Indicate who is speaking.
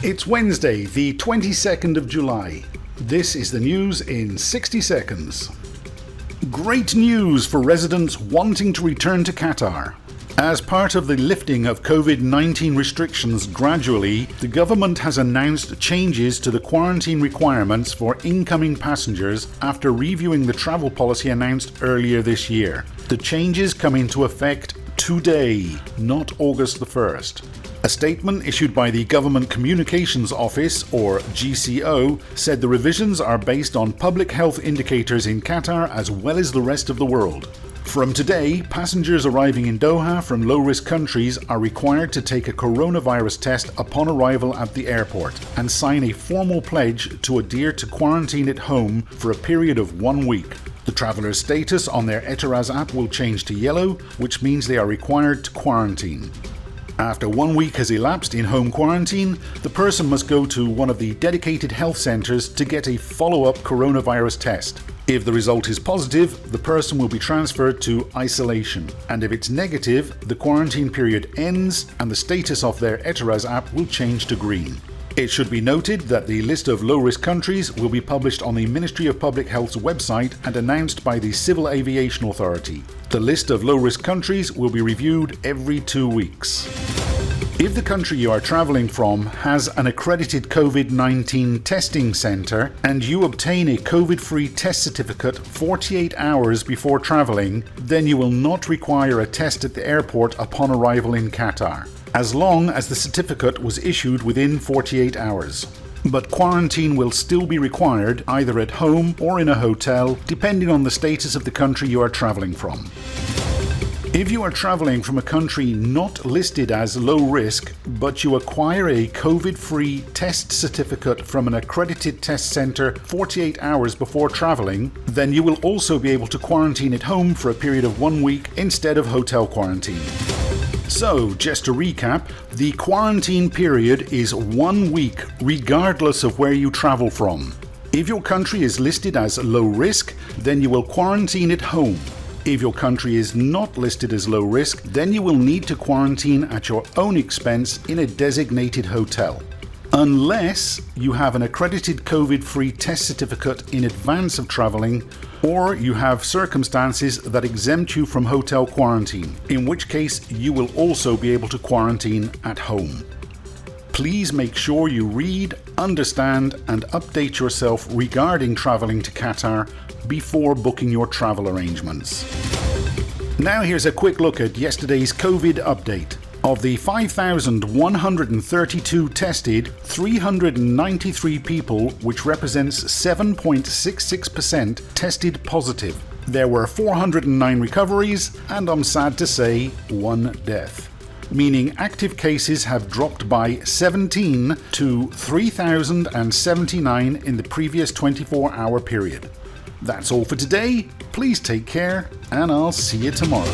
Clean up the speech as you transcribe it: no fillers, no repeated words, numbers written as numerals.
Speaker 1: It's Wednesday, the 22nd of July. This is the news in 60 seconds. Great news for residents wanting to return to Qatar. As part of the lifting of COVID-19 restrictions gradually, the government has announced changes to the quarantine requirements for incoming passengers after reviewing the travel policy announced earlier this year. The changes come into effect today, not August the 1st. A statement issued by the Government Communications Office, or GCO, said the revisions are based on public health indicators in Qatar as well as the rest of the world. From today, passengers arriving in Doha from low-risk countries are required to take a coronavirus test upon arrival at the airport and sign a formal pledge to adhere to quarantine at home for a period of 1 week. The traveller's status on their Etiraz app will change to yellow, which means they are required to quarantine. After 1 week has elapsed in home quarantine, the person must go to one of the dedicated health centres to get a follow-up coronavirus test. If the result is positive, the person will be transferred to isolation, and if it's negative, the quarantine period ends and the status of their Etiraz app will change to green. It should be noted that the list of low-risk countries will be published on the Ministry of Public Health's website and announced by the Civil Aviation Authority. The list of low-risk countries will be reviewed every 2 weeks. If the country you are travelling from has an accredited COVID-19 testing centre and you obtain a COVID-free test certificate 48 hours before travelling, then you will not require a test at the airport upon arrival in Qatar, as long as the certificate was issued within 48 hours. But quarantine will still be required either at home or in a hotel, depending on the status of the country you are travelling from. If you are travelling from a country not listed as low risk, but you acquire a COVID-free test certificate from an accredited test centre 48 hours before travelling, then you will also be able to quarantine at home for a period of 1 week instead of hotel quarantine. So, just to recap, the quarantine period is 1 week regardless of where you travel from. If your country is listed as low risk, then you will quarantine at home. If your country is not listed as low risk, then you will need to quarantine at your own expense in a designated hotel. Unless you have an accredited COVID-free test certificate in advance of travelling, or you have circumstances that exempt you from hotel quarantine, in which case you will also be able to quarantine at home. Please make sure you read, understand and update yourself regarding travelling to Qatar before booking your travel arrangements. Now here's a quick look at yesterday's COVID update. Of the 5,132 tested, 393 people, which represents 7.66%, tested positive. There were 409 recoveries and, I'm sad to say, 1 death. Meaning active cases have dropped by 17 to 3,079 in the previous 24-hour period. That's all for today. Please take care, and I'll see you tomorrow.